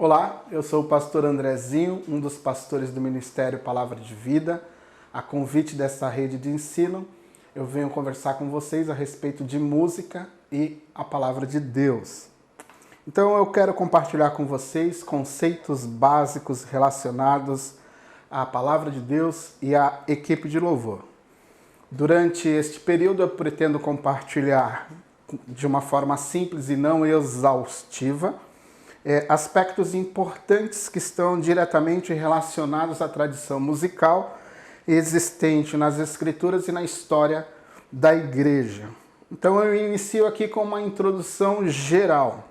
Olá, eu sou o pastor Andrezinho, um dos pastores do Ministério Palavra de Vida. A convite dessa rede de ensino, eu venho conversar com vocês a respeito de música e a Palavra de Deus. Então eu quero compartilhar com vocês conceitos básicos relacionados à Palavra de Deus e à equipe de louvor. Durante este período eu pretendo compartilhar de uma forma simples e não exaustiva aspectos importantes que estão diretamente relacionados à tradição musical existente nas Escrituras e na história da Igreja. Então eu inicio aqui com uma introdução geral.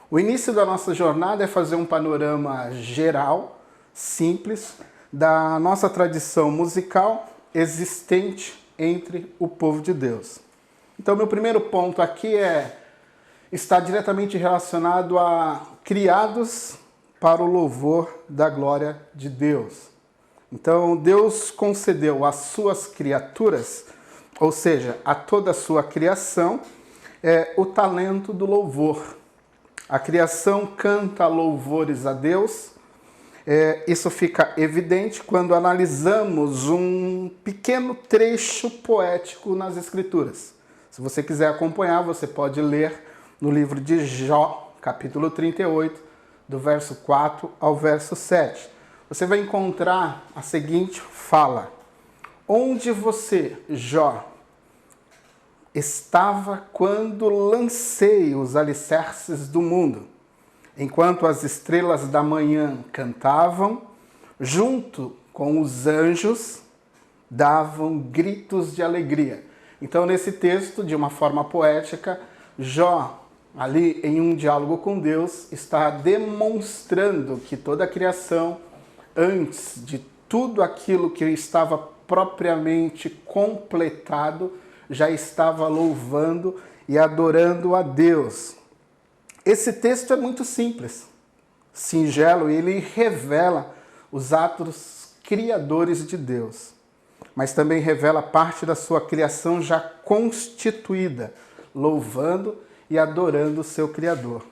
O início da nossa jornada é fazer um panorama geral, simples, da nossa tradição musical existente entre o povo de Deus. Então meu primeiro ponto aqui está diretamente relacionado a criados para o louvor da glória de Deus. Então, Deus concedeu às suas criaturas, ou seja, a toda a sua criação, o talento do louvor. A criação canta louvores a Deus. Isso fica evidente quando analisamos um pequeno trecho poético nas Escrituras. Se você quiser acompanhar, você pode ler no livro de Jó, capítulo 38, do verso 4 ao verso 7. Você vai encontrar a seguinte fala: onde você, Jó, estava quando lancei os alicerces do mundo, enquanto as estrelas da manhã cantavam, junto com os anjos, davam gritos de alegria. Então, nesse texto, de uma forma poética, Jó, ali em um diálogo com Deus, está demonstrando que toda a criação, antes de tudo aquilo que estava propriamente completado, já estava louvando e adorando a Deus. Esse texto é muito simples, singelo, e ele revela os atos criadores de Deus, mas também revela parte da sua criação já constituída, louvando e adorando o seu Criador.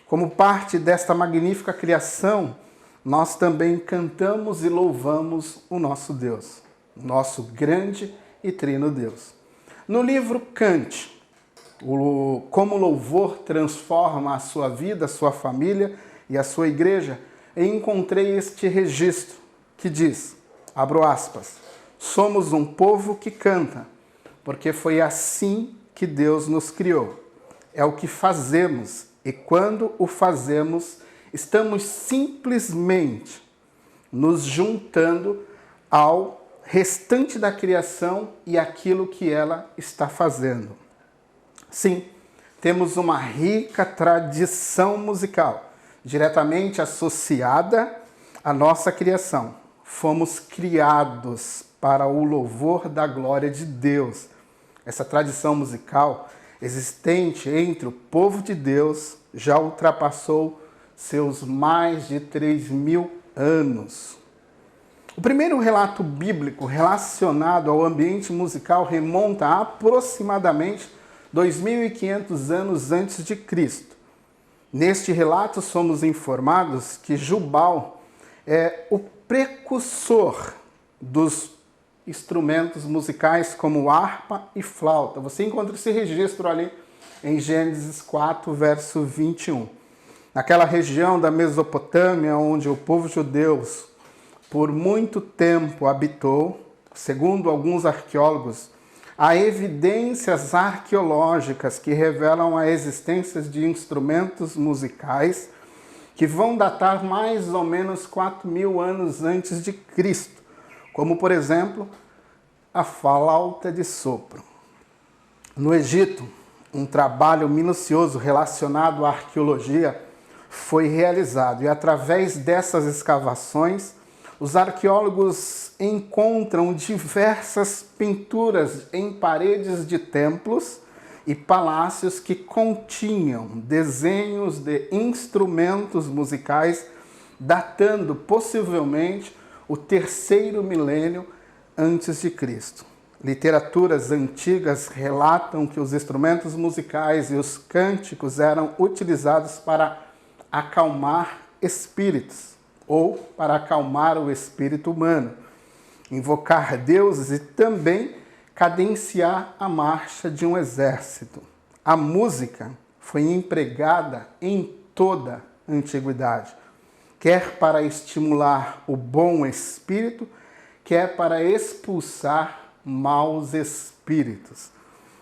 Como parte desta magnífica criação, nós também cantamos e louvamos o nosso Deus, nosso grande e trino Deus. No livro Cante, como o louvor transforma a sua vida, a sua família e a sua igreja, eu encontrei este registro que diz, abro aspas, somos um povo que canta, porque foi assim que Deus nos criou. É o que fazemos, e quando o fazemos, estamos simplesmente nos juntando ao restante da criação e aquilo que ela está fazendo. Sim, temos uma rica tradição musical, diretamente associada à nossa criação. Fomos criados para o louvor da glória de Deus. Essa tradição musical existente entre o povo de Deus já ultrapassou seus mais de 3.000 anos. O primeiro relato bíblico relacionado ao ambiente musical remonta a aproximadamente 2.500 anos antes de Cristo. Neste relato somos informados que Jubal é o precursor dos instrumentos musicais como harpa e flauta. Você encontra esse registro ali em Gênesis 4, verso 21. Naquela região da Mesopotâmia, onde o povo judeu por muito tempo habitou, segundo alguns arqueólogos, há evidências arqueológicas que revelam a existência de instrumentos musicais que vão datar mais ou menos 4.000 anos antes de Cristo, como, por exemplo, a flauta de sopro. No Egito, um trabalho minucioso relacionado à arqueologia foi realizado e, através dessas escavações, os arqueólogos encontram diversas pinturas em paredes de templos e palácios que continham desenhos de instrumentos musicais datando possivelmente o 3º milênio antes de Cristo. Literaturas antigas relatam que os instrumentos musicais e os cânticos eram utilizados para acalmar espíritos, ou para acalmar o espírito humano, invocar deuses e também cadenciar a marcha de um exército. A música foi empregada em toda a antiguidade, quer para estimular o bom espírito, quer para expulsar maus espíritos.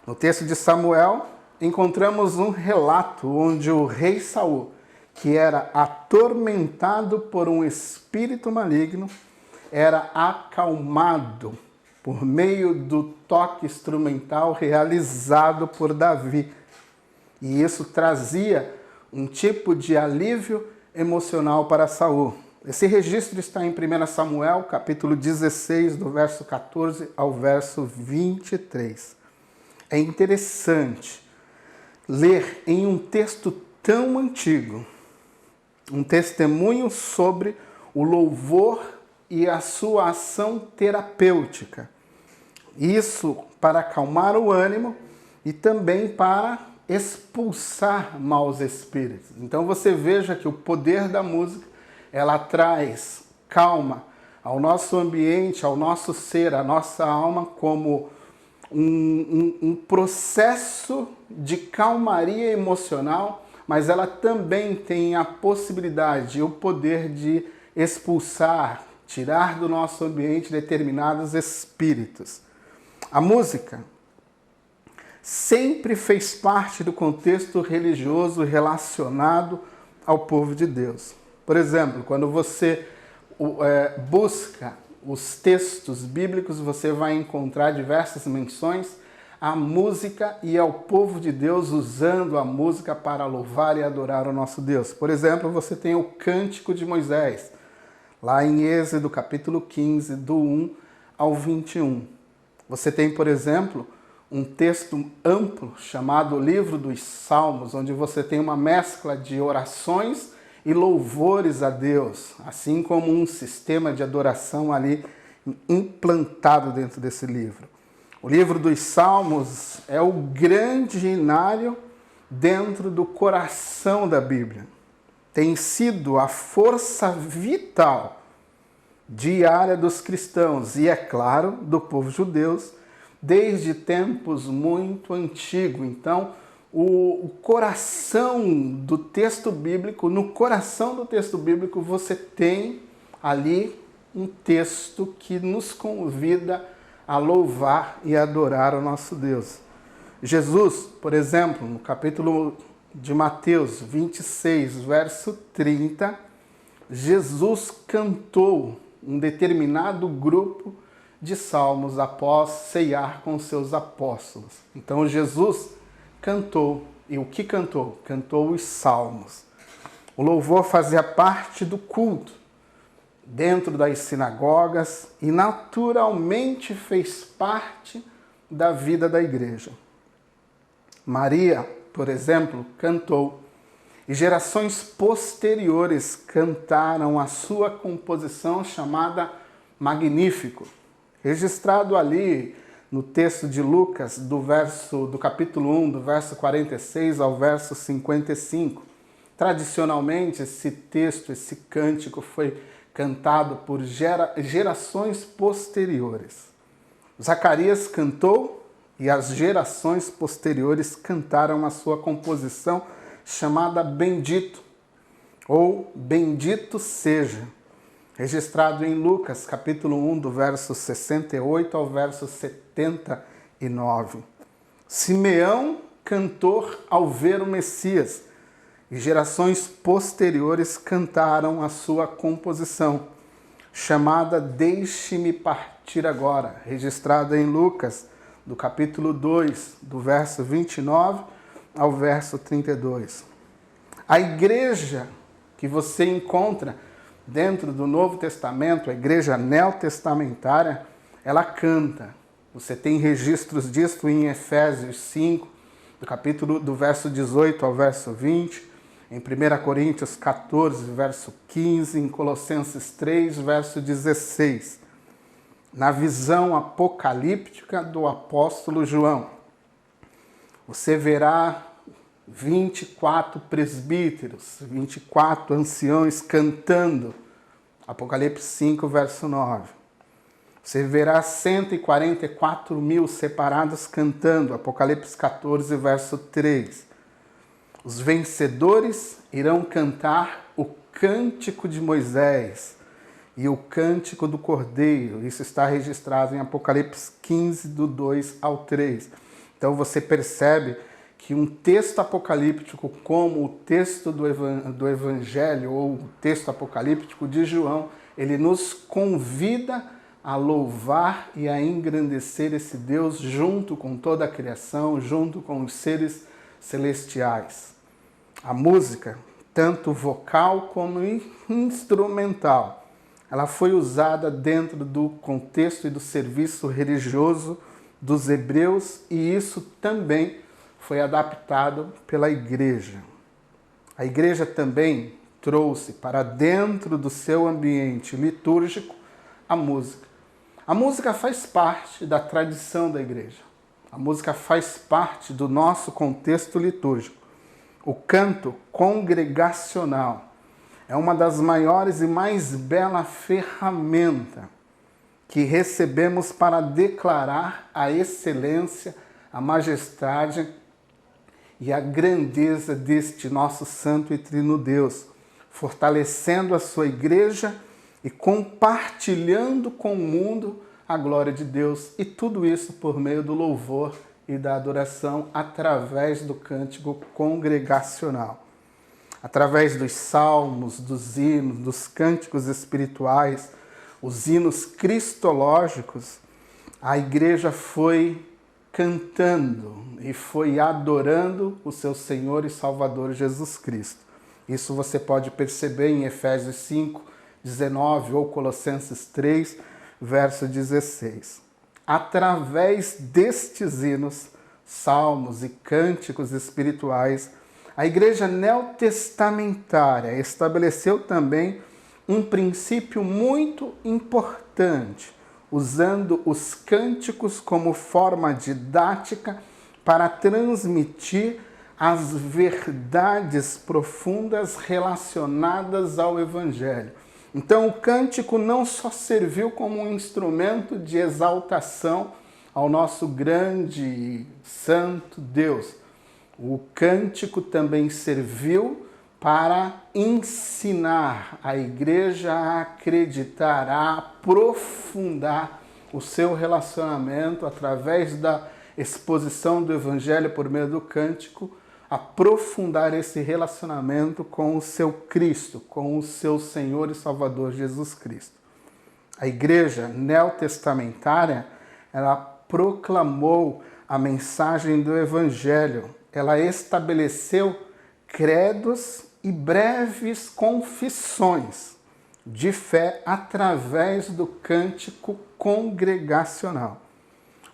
No texto de Samuel, encontramos um relato onde o rei Saul, que era atormentado por um espírito maligno, era acalmado por meio do toque instrumental realizado por Davi. E isso trazia um tipo de alívio emocional para Saul. Esse registro está em 1 Samuel, capítulo 16, do verso 14 ao verso 23. É interessante ler em um texto tão antigo um testemunho sobre o louvor e a sua ação terapêutica. Isso para acalmar o ânimo e também para expulsar maus espíritos. Então você veja que o poder da música, ela traz calma ao nosso ambiente, ao nosso ser, à nossa alma, como um processo de calmaria emocional, mas ela também tem a possibilidade e o poder de expulsar, tirar do nosso ambiente determinados espíritos. A música sempre fez parte do contexto religioso relacionado ao povo de Deus. Por exemplo, quando você busca os textos bíblicos, você vai encontrar diversas menções à música e ao povo de Deus usando a música para louvar e adorar o nosso Deus. Por exemplo, você tem o Cântico de Moisés, lá em Êxodo capítulo 15, do 1 ao 21. Você tem, por exemplo, um texto amplo chamado Livro dos Salmos, onde você tem uma mescla de orações e louvores a Deus, assim como um sistema de adoração ali implantado dentro desse livro. O livro dos Salmos é o grande inário dentro do coração da Bíblia. Tem sido a força vital diária dos cristãos e, é claro, do povo judeu, desde tempos muito antigos. Então, o coração do texto bíblico, no coração do texto bíblico, você tem ali um texto que nos convida a louvar e adorar o nosso Deus. Jesus, por exemplo, no capítulo de Mateus 26, verso 30, Jesus cantou um determinado grupo de salmos após ceiar com seus apóstolos. Então Jesus cantou. E o que cantou? Cantou os salmos. O louvor fazia parte do culto dentro das sinagogas e naturalmente fez parte da vida da igreja. Maria, por exemplo, cantou, e gerações posteriores cantaram a sua composição chamada Magnífico, registrado ali no texto de Lucas, do capítulo 1, do verso 46 ao verso 55. Tradicionalmente, esse texto, esse cântico foi cantado por gerações posteriores. Zacarias cantou e as gerações posteriores cantaram a sua composição chamada Bendito, ou Bendito Seja, registrado em Lucas, capítulo 1, do verso 68 ao verso 79. Simeão cantou ao ver o Messias, e gerações posteriores cantaram a sua composição, chamada Deixe-me Partir Agora, registrada em Lucas, do capítulo 2, do verso 29 ao verso 32. A igreja que você encontra dentro do Novo Testamento, a igreja neotestamentária, ela canta. Você tem registros disso em Efésios 5, do verso 18 ao verso 20, em 1 Coríntios 14, verso 15, em Colossenses 3, verso 16. Na visão apocalíptica do apóstolo João, você verá 24 presbíteros, 24 anciões cantando. Apocalipse 5, verso 9. Você verá 144 mil separados cantando. Apocalipse 14, verso 3. Os vencedores irão cantar o cântico de Moisés e o cântico do Cordeiro. Isso está registrado em Apocalipse 15, do 2 ao 3. Então você percebe que um texto apocalíptico como o texto do Evangelho ou o texto apocalíptico de João, ele nos convida a louvar e a engrandecer esse Deus junto com toda a criação, junto com os seres celestiais. A música, tanto vocal como instrumental, ela foi usada dentro do contexto e do serviço religioso dos hebreus e isso também foi adaptado pela igreja. A igreja também trouxe para dentro do seu ambiente litúrgico a música. A música faz parte da tradição da igreja. A música faz parte do nosso contexto litúrgico. O canto congregacional é uma das maiores e mais bela ferramentas que recebemos para declarar a excelência, a majestade e a grandeza deste nosso santo e trino Deus, fortalecendo a sua igreja e compartilhando com o mundo a glória de Deus. E tudo isso por meio do louvor e da adoração através do cântico congregacional. Através dos salmos, dos hinos, dos cânticos espirituais, os hinos cristológicos, a igreja foi cantando e foi adorando o seu Senhor e Salvador Jesus Cristo. Isso você pode perceber em Efésios 5, 19 ou Colossenses 3, verso 16. Através destes hinos, salmos e cânticos espirituais, a igreja neotestamentária estabeleceu também um princípio muito importante, usando os cânticos como forma didática para transmitir as verdades profundas relacionadas ao Evangelho. Então, o cântico não só serviu como um instrumento de exaltação ao nosso grande e santo Deus. O cântico também serviu para ensinar a igreja a acreditar, a aprofundar o seu relacionamento através da exposição do Evangelho por meio do cântico, aprofundar esse relacionamento com o seu Cristo, com o seu Senhor e Salvador Jesus Cristo. A igreja neotestamentária, ela proclamou a mensagem do Evangelho, ela estabeleceu credos e breves confissões de fé através do cântico congregacional.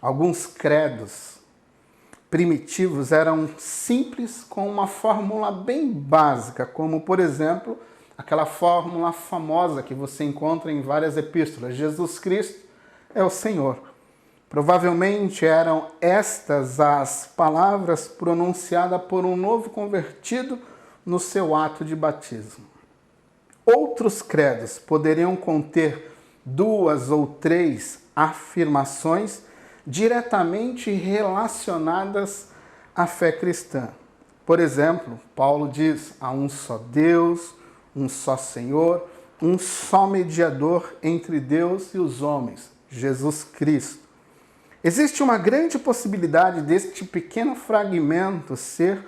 Alguns credos primitivos eram simples com uma fórmula bem básica, como, por exemplo, aquela fórmula famosa que você encontra em várias epístolas: Jesus Cristo é o Senhor. Provavelmente eram estas as palavras pronunciadas por um novo convertido no seu ato de batismo. Outros credos poderiam conter 2 ou 3 afirmações diretamente relacionadas à fé cristã. Por exemplo, Paulo diz: há um só Deus, um só Senhor, um só mediador entre Deus e os homens, Jesus Cristo. Existe uma grande possibilidade deste pequeno fragmento ser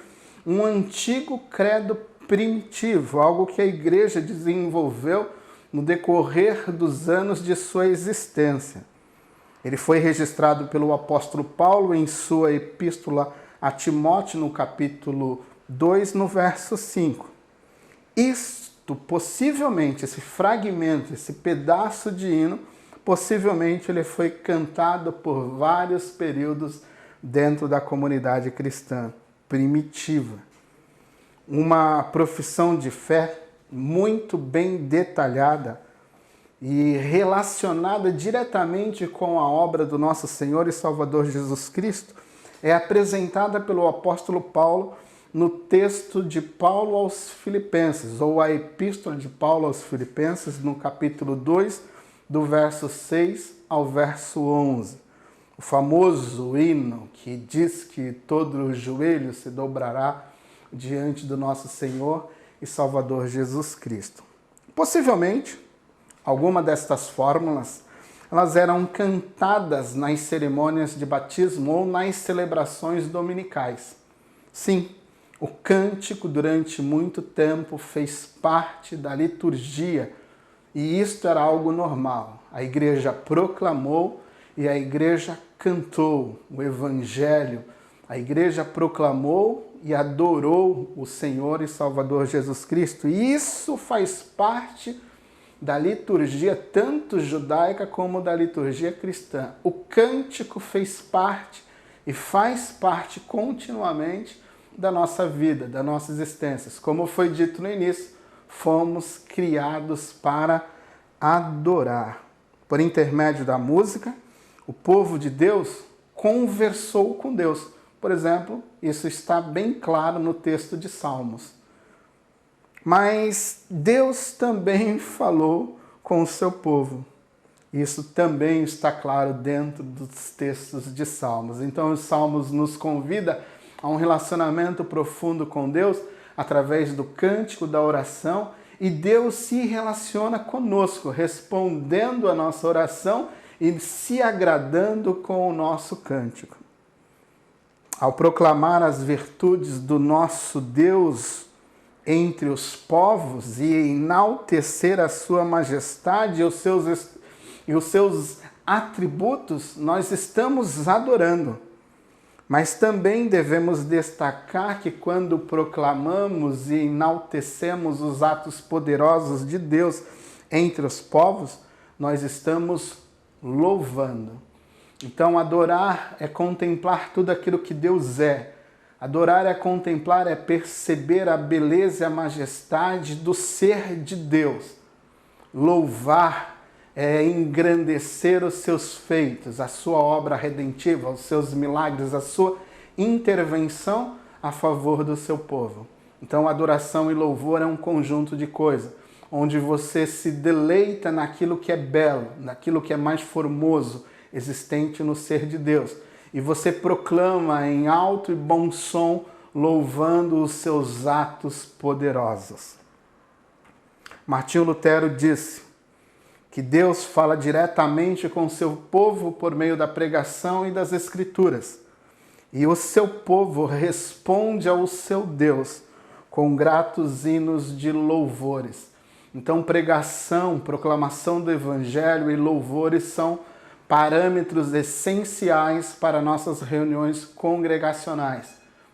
um antigo credo primitivo, algo que a igreja desenvolveu no decorrer dos anos de sua existência. Ele foi registrado pelo apóstolo Paulo em sua epístola a Timóteo, no capítulo 2, no verso 5. Isto, possivelmente, esse fragmento, esse pedaço de hino, possivelmente ele foi cantado por vários períodos dentro da comunidade cristã primitiva. Uma profissão de fé muito bem detalhada e relacionada diretamente com a obra do nosso Senhor e Salvador Jesus Cristo é apresentada pelo apóstolo Paulo no texto de Paulo aos Filipenses, ou a epístola de Paulo aos Filipenses, no capítulo 2, do verso 6 ao verso 11. O famoso hino que diz que todo o joelho se dobrará diante do nosso Senhor e Salvador Jesus Cristo. Possivelmente, alguma destas fórmulas, elas eram cantadas nas cerimônias de batismo ou nas celebrações dominicais. Sim, o cântico durante muito tempo fez parte da liturgia e isto era algo normal. A igreja proclamou e a igreja cantou o Evangelho. A igreja proclamou e adorou o Senhor e Salvador Jesus Cristo. E isso faz parte da liturgia tanto judaica como da liturgia cristã. O cântico fez parte e faz parte continuamente da nossa vida, da nossa existência. Como foi dito no início, fomos criados para adorar. Por intermédio da música, o povo de Deus conversou com Deus. Por exemplo, isso está bem claro no texto de Salmos. Mas Deus também falou com o seu povo. Isso também está claro dentro dos textos de Salmos. Então, os Salmos nos convidam a um relacionamento profundo com Deus através do cântico, da oração, e Deus se relaciona conosco, respondendo a nossa oração e se agradando com o nosso cântico. Ao proclamar as virtudes do nosso Deus entre os povos e enaltecer a sua majestade e os seus atributos, nós estamos adorando. Mas também devemos destacar que quando proclamamos e enaltecemos os atos poderosos de Deus entre os povos, nós estamos louvando. Então, adorar é contemplar tudo aquilo que Deus é. Adorar é contemplar, é perceber a beleza e a majestade do ser de Deus. Louvar é engrandecer os seus feitos, a sua obra redentiva, os seus milagres, a sua intervenção a favor do seu povo. Então, adoração e louvor é um conjunto de coisas, onde você se deleita naquilo que é belo, naquilo que é mais formoso, existente no ser de Deus. E você proclama em alto e bom som, louvando os seus atos poderosos. Martinho Lutero disse que Deus fala diretamente com o seu povo por meio da pregação e das escrituras. E o seu povo responde ao seu Deus com gratos hinos de louvores. Então, pregação, proclamação do Evangelho e louvores são parâmetros essenciais para nossas reuniões congregacionais.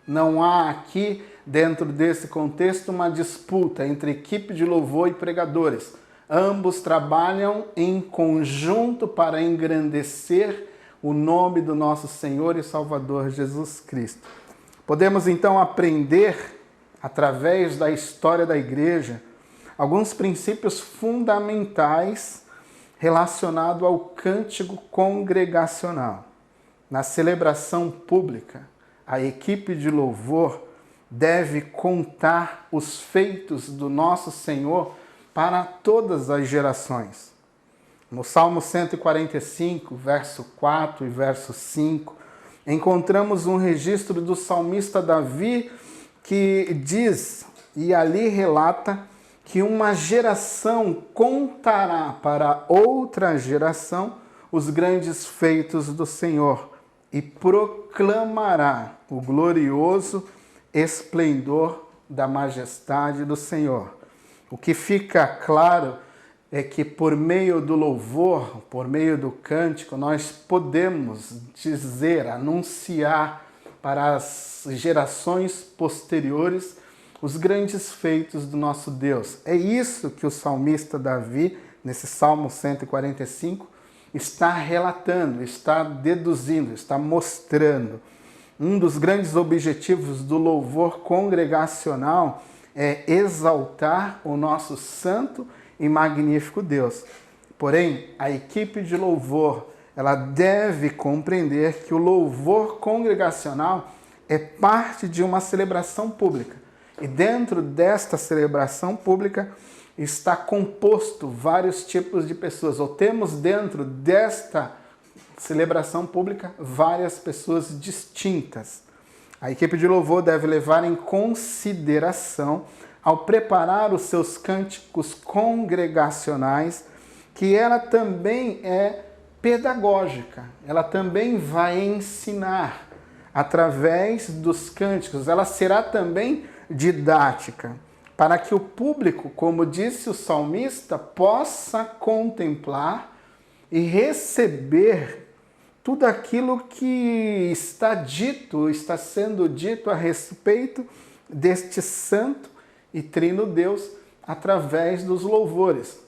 Não há aqui, dentro desse contexto, uma disputa entre equipe de louvor e pregadores. Ambos trabalham em conjunto para engrandecer o nome do nosso Senhor e Salvador Jesus Cristo. Podemos então aprender, através da história da igreja, alguns princípios fundamentais relacionados ao cântico congregacional. Na celebração pública, a equipe de louvor deve contar os feitos do nosso Senhor para todas as gerações. No Salmo 145, verso 4 e verso 5, encontramos um registro do salmista Davi que diz, e ali relata, que uma geração contará para outra geração os grandes feitos do Senhor e proclamará o glorioso esplendor da majestade do Senhor. O que fica claro é que por meio do louvor, por meio do cântico, nós podemos dizer, anunciar para as gerações posteriores os grandes feitos do nosso Deus. É isso que o salmista Davi, nesse Salmo 145, está relatando, está deduzindo, está mostrando. Um dos grandes objetivos do louvor congregacional é exaltar o nosso santo e magnífico Deus. Porém, a equipe de louvor, ela deve compreender que o louvor congregacional é parte de uma celebração pública. E dentro desta celebração pública está composto vários tipos de pessoas, ou temos dentro desta celebração pública várias pessoas distintas. A equipe de louvor deve levar em consideração, ao preparar os seus cânticos congregacionais, que ela também é pedagógica, ela também vai ensinar através dos cânticos, ela será também didática, para que o público, como disse o salmista, possa contemplar e receber tudo aquilo que está dito, está sendo dito a respeito deste santo e trino Deus através dos louvores.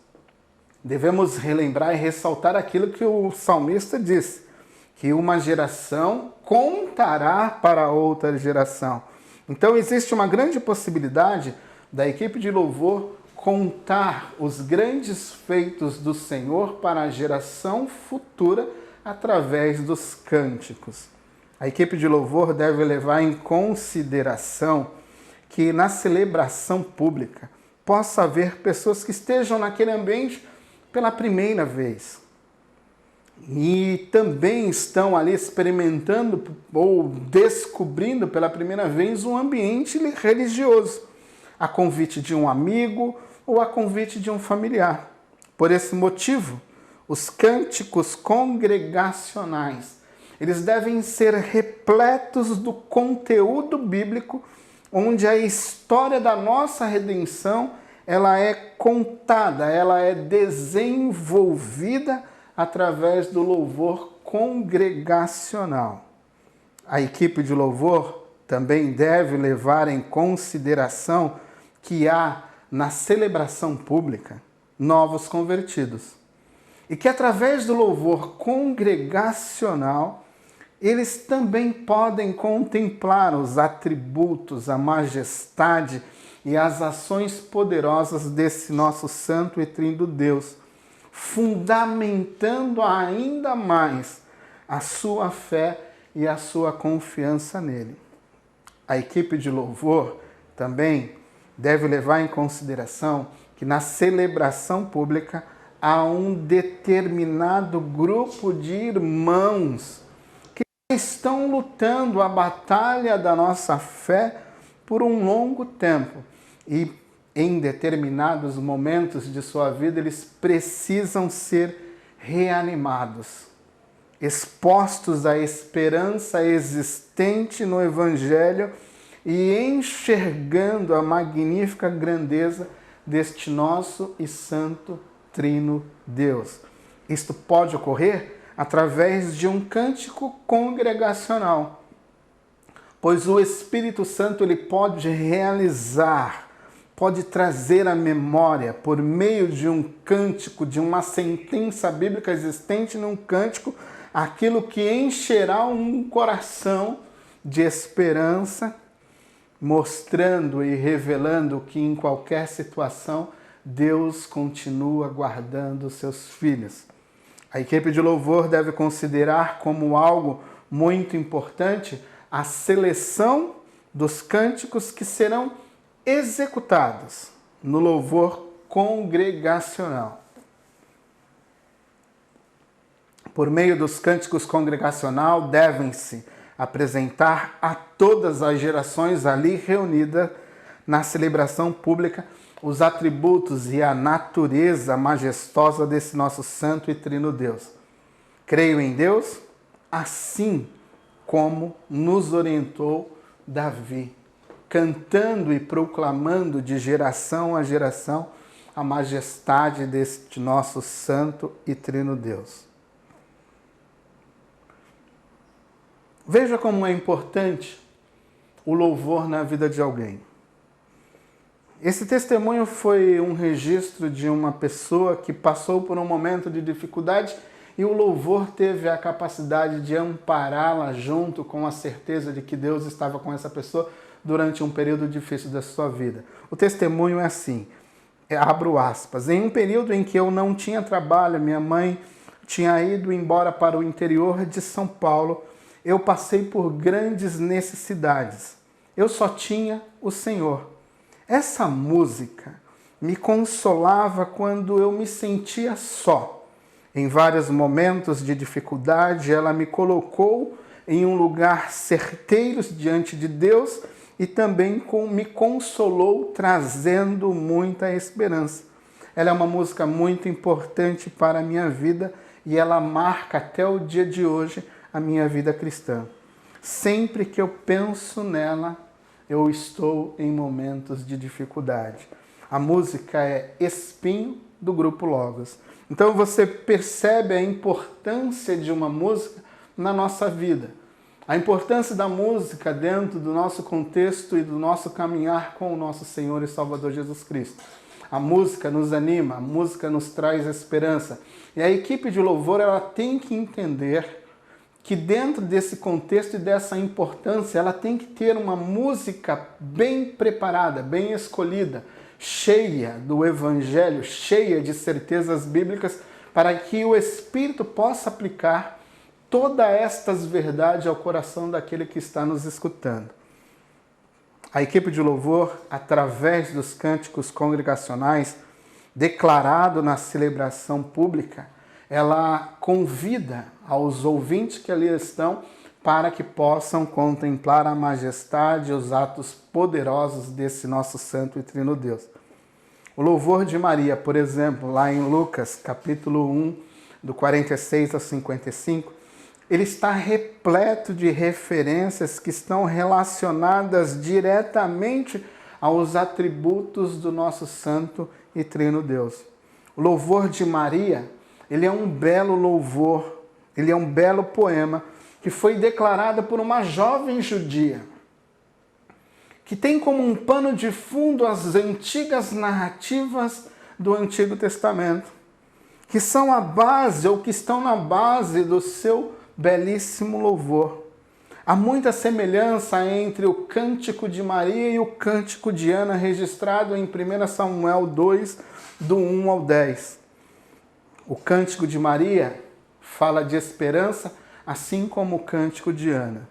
Devemos relembrar e ressaltar aquilo que o salmista disse, que uma geração contará para outra geração. Então existe uma grande possibilidade da equipe de louvor contar os grandes feitos do Senhor para a geração futura através dos cânticos. A equipe de louvor deve levar em consideração que na celebração pública possa haver pessoas que estejam naquele ambiente pela primeira vez e também estão ali experimentando ou descobrindo pela primeira vez um ambiente religioso, a convite de um amigo ou a convite de um familiar. Por esse motivo, os cânticos congregacionais, eles devem ser repletos do conteúdo bíblico, onde a história da nossa redenção, ela é contada, ela é desenvolvida através do louvor congregacional. A equipe de louvor também deve levar em consideração que há na celebração pública novos convertidos. E que através do louvor congregacional, eles também podem contemplar os atributos, a majestade e as ações poderosas desse nosso santo e trino Deus, fundamentando ainda mais a sua fé e a sua confiança nele. A equipe de louvor também deve levar em consideração que na celebração pública há um determinado grupo de irmãos que estão lutando a batalha da nossa fé por um longo tempo e em determinados momentos de sua vida eles precisam ser reanimados, expostos à esperança existente no Evangelho e enxergando a magnífica grandeza deste nosso e santo trino Deus. Isto pode ocorrer através de um cântico congregacional, pois o Espírito Santo ele pode realizar, pode trazer à memória, por meio de um cântico, de uma sentença bíblica existente num cântico, aquilo que encherá um coração de esperança, mostrando e revelando que em qualquer situação Deus continua guardando os seus filhos. A equipe de louvor deve considerar como algo muito importante a seleção dos cânticos que serão executados no louvor congregacional. Por meio dos cânticos congregacional, devem-se apresentar a todas as gerações ali reunidas na celebração pública os atributos e a natureza majestosa desse nosso santo e trino Deus. Creio em Deus, assim como nos orientou Davi, cantando e proclamando de geração a geração a majestade deste nosso santo e trino Deus. Veja como é importante o louvor na vida de alguém. Esse testemunho foi um registro de uma pessoa que passou por um momento de dificuldade e o louvor teve a capacidade de ampará-la junto com a certeza de que Deus estava com essa pessoa durante um período difícil da sua vida. O testemunho é assim, abro aspas, em um período em que eu não tinha trabalho, minha mãe tinha ido embora para o interior de São Paulo, eu passei por grandes necessidades. Eu só tinha o Senhor. Essa música me consolava quando eu me sentia só. Em vários momentos de dificuldade, ela me colocou em um lugar certeiro diante de Deus e também me consolou, trazendo muita esperança. Ela é uma música muito importante para a minha vida e ela marca até o dia de hoje a minha vida cristã. Sempre que eu penso nela, eu estou em momentos de dificuldade. A música é Espinho, do Grupo Logos. Então você percebe a importância de uma música na nossa vida. A importância da música dentro do nosso contexto e do nosso caminhar com o nosso Senhor e Salvador Jesus Cristo. A música nos anima, a música nos traz esperança. E a equipe de louvor ela tem que entender que dentro desse contexto e dessa importância, ela tem que ter uma música bem preparada, bem escolhida, cheia do Evangelho, cheia de certezas bíblicas, para que o Espírito possa aplicar todas estas verdades ao coração daquele que está nos escutando. A equipe de louvor, através dos cânticos congregacionais, declarado na celebração pública, ela convida aos ouvintes que ali estão para que possam contemplar a majestade e os atos poderosos desse nosso Santo e Trino Deus. O louvor de Maria, por exemplo, lá em Lucas, capítulo 1, do 46 ao 55, ele está repleto de referências que estão relacionadas diretamente aos atributos do nosso Santo e Trino Deus. O louvor de Maria, ele é um belo louvor, ele é um belo poema que foi declarado por uma jovem judia, que tem como um pano de fundo as antigas narrativas do Antigo Testamento, que são a base ou que estão na base do seu belíssimo louvor. Há muita semelhança entre o Cântico de Maria e o Cântico de Ana, registrado em 1 Samuel 2, do 1 ao 10. O Cântico de Maria fala de esperança, assim como o Cântico de Ana.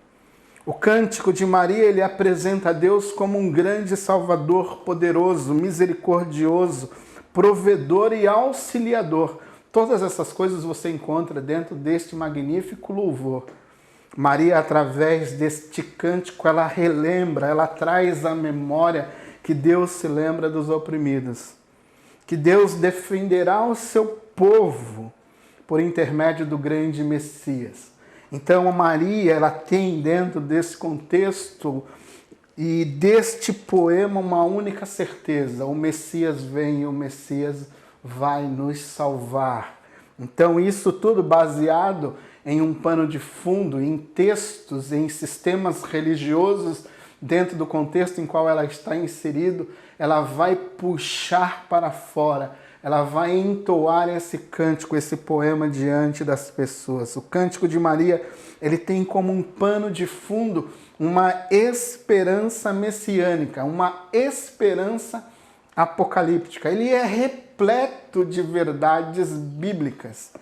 O Cântico de Maria, ele apresenta a Deus como um grande Salvador, poderoso, misericordioso, provedor e auxiliador. Todas essas coisas você encontra dentro deste magnífico louvor. Maria, através deste cântico, ela relembra, ela traz à memória que Deus se lembra dos oprimidos, que Deus defenderá o seu povo por intermédio do grande Messias. Então, a Maria, ela tem dentro desse contexto e deste poema uma única certeza: o Messias vem e o Messias vai nos salvar. Então, isso tudo baseado em um pano de fundo, em textos, em sistemas religiosos, dentro do contexto em qual ela está inserido, ela vai puxar para fora, ela vai entoar esse cântico, esse poema diante das pessoas. O Cântico de Maria, ele tem como um pano de fundo uma esperança messiânica, uma esperança apocalíptica. Ele é repleto de verdades bíblicas.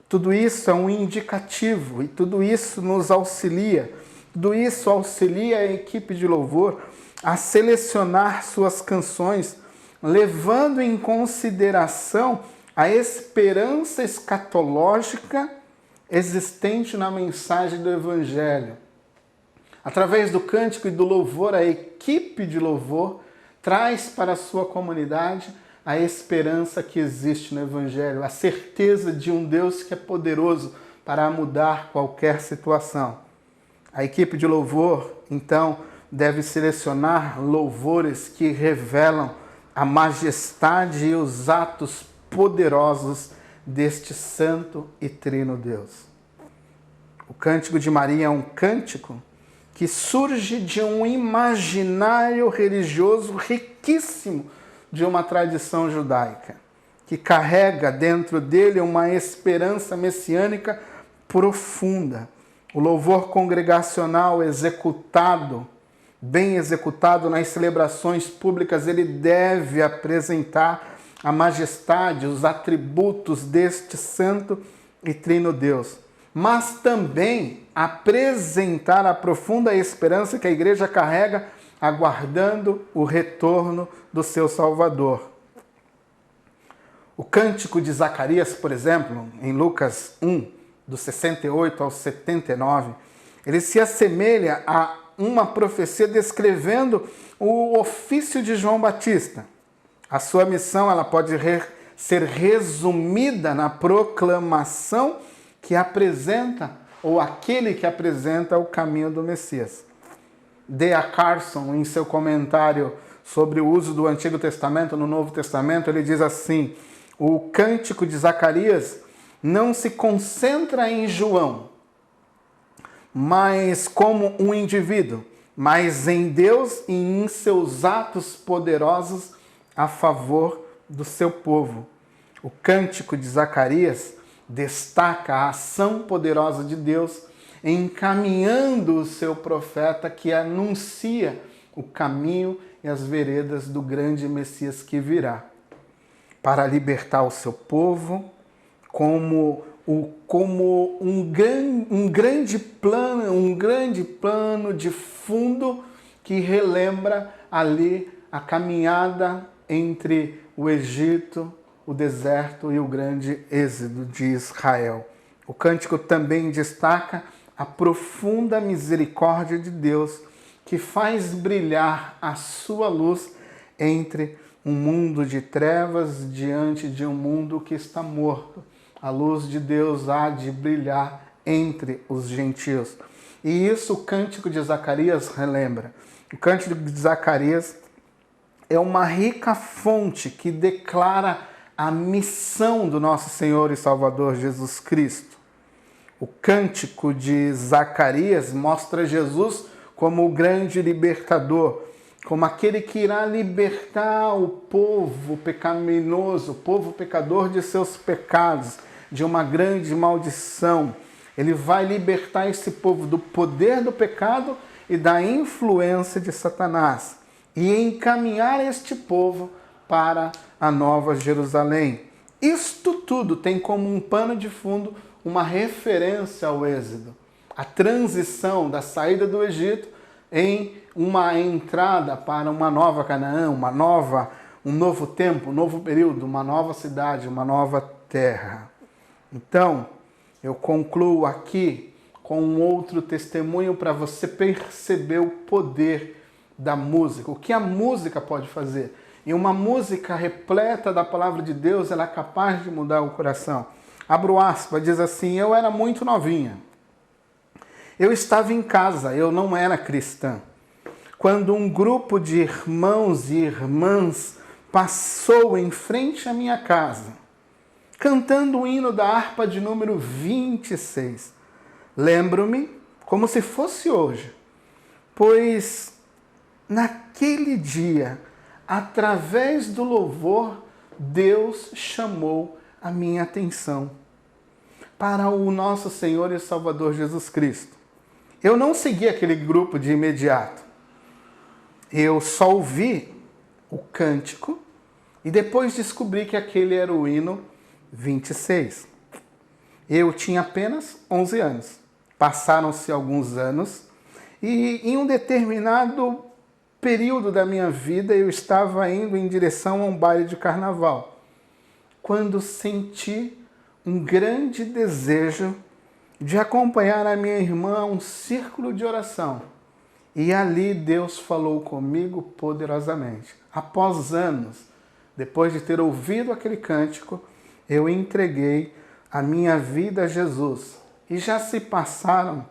Tudo isso é um indicativo e tudo isso nos auxilia. Tudo isso auxilia a equipe de louvor a selecionar suas canções, levando em consideração a esperança escatológica existente na mensagem do Evangelho. Através do cântico e do louvor, a equipe de louvor traz para a sua comunidade a esperança que existe no Evangelho, a certeza de um Deus que é poderoso para mudar qualquer situação. A equipe de louvor, então, deve selecionar louvores que revelam a majestade e os atos poderosos deste Santo e Trino Deus. O Cântico de Maria é um cântico que surge de um imaginário religioso riquíssimo de uma tradição judaica, que carrega dentro dele uma esperança messiânica profunda. O louvor congregacional executado, bem executado nas celebrações públicas, ele deve apresentar a majestade, os atributos deste Santo e Trino Deus. mas também apresentar a profunda esperança que a igreja carrega, aguardando o retorno do seu Salvador. O cântico de Zacarias, por exemplo, em Lucas 1, do 68 ao 79, ele se assemelha a uma profecia descrevendo o ofício de João Batista. A sua missão ela pode ser resumida na proclamação que apresenta, ou aquele que apresenta o caminho do Messias. D.A. Carson, em seu comentário sobre o uso do Antigo Testamento no Novo Testamento, ele diz assim: o cântico de Zacarias não se concentra em João, mas como um indivíduo, mas em Deus e em seus atos poderosos a favor do seu povo. O cântico de Zacarias destaca a ação poderosa de Deus encaminhando o seu profeta que anuncia o caminho e as veredas do grande Messias que virá, para libertar o seu povo como um grande plano de fundo que relembra ali a caminhada entre o Egito, o deserto e o grande êxodo de Israel. O cântico também destaca a profunda misericórdia de Deus que faz brilhar a sua luz entre um mundo de trevas diante de um mundo que está morto. A luz de Deus há de brilhar entre os gentios. E isso o cântico de Zacarias relembra. O cântico de Zacarias é uma rica fonte que declara a missão do nosso Senhor e Salvador Jesus Cristo. O cântico de Zacarias mostra Jesus como o grande libertador, como aquele que irá libertar o povo pecaminoso, o povo pecador de seus pecados, de uma grande maldição. Ele vai libertar esse povo do poder do pecado e da influência de Satanás e encaminhar este povo para a Nova Jerusalém. Isto tudo tem como um pano de fundo uma referência ao Êxodo, a transição da saída do Egito em uma entrada para uma nova Canaã, um novo tempo, um novo período, uma nova cidade, uma nova terra. Então, eu concluo aqui com um outro testemunho para você perceber o poder da música, o que a música pode fazer. E uma música repleta da palavra de Deus, ela é capaz de mudar o coração. Abro aspas, diz assim: eu era muito novinha. Eu estava em casa, eu não era cristã, quando um grupo de irmãos e irmãs passou em frente à minha casa, cantando o hino da harpa de número 26. Lembro-me como se fosse hoje, pois naquele dia, através do louvor, Deus chamou a minha atenção para o nosso Senhor e Salvador Jesus Cristo. Eu não segui aquele grupo de imediato. Eu só ouvi o cântico e depois descobri que aquele era o hino 26. Eu tinha apenas 11 anos. Passaram-se alguns anos e em um determinado período da minha vida eu estava indo em direção a um baile de carnaval, quando senti um grande desejo de acompanhar a minha irmã a um círculo de oração. E ali Deus falou comigo poderosamente. Após anos, depois de ter ouvido aquele cântico, eu entreguei a minha vida a Jesus. E já se passaram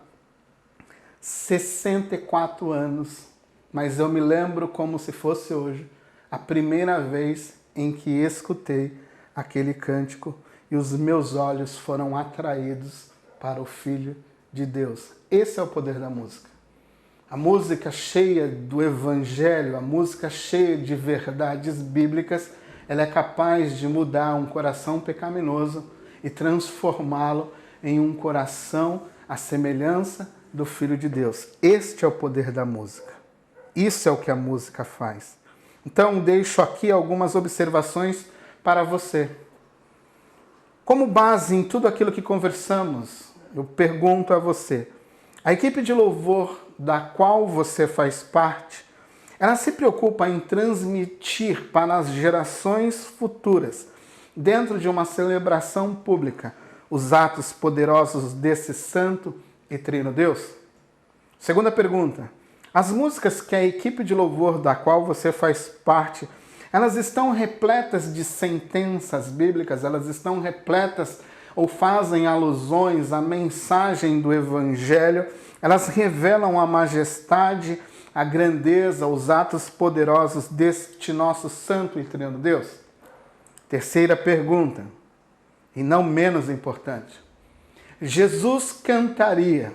64 anos, mas eu me lembro como se fosse hoje, a primeira vez em que escutei aquele cântico e os meus olhos foram atraídos para o Filho de Deus. Esse é o poder da música. A música cheia do Evangelho, a música cheia de verdades bíblicas, ela é capaz de mudar um coração pecaminoso e transformá-lo em um coração à semelhança do Filho de Deus. Este é o poder da música. Isso é o que a música faz. Então, deixo aqui algumas observações para você. Como base em tudo aquilo que conversamos eu pergunto a você, a equipe de louvor da qual você faz parte, ela se preocupa em transmitir para as gerações futuras, dentro de uma celebração pública, os atos poderosos desse santo e trino Deus? Segunda pergunta, as músicas que a equipe de louvor da qual você faz parte, elas estão repletas de sentenças bíblicas, elas estão repletas ou fazem alusões à mensagem do Evangelho, elas revelam a majestade, a grandeza, os atos poderosos deste nosso santo e trino Deus? Terceira pergunta, e não menos importante, Jesus cantaria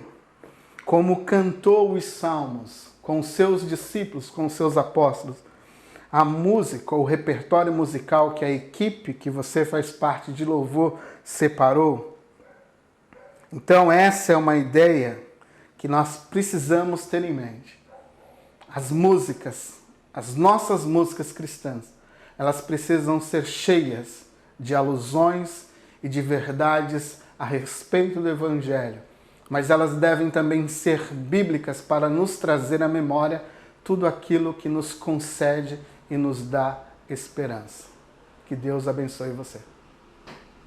como cantou os salmos com seus discípulos, com seus apóstolos, a música, o repertório musical que a equipe que você faz parte de louvor separou? Então essa é uma ideia que nós precisamos ter em mente. As músicas, as nossas músicas cristãs, elas precisam ser cheias de alusões e de verdades a respeito do Evangelho, mas elas devem também ser bíblicas para nos trazer à memória tudo aquilo que nos concede e nos dá esperança. Que Deus abençoe você.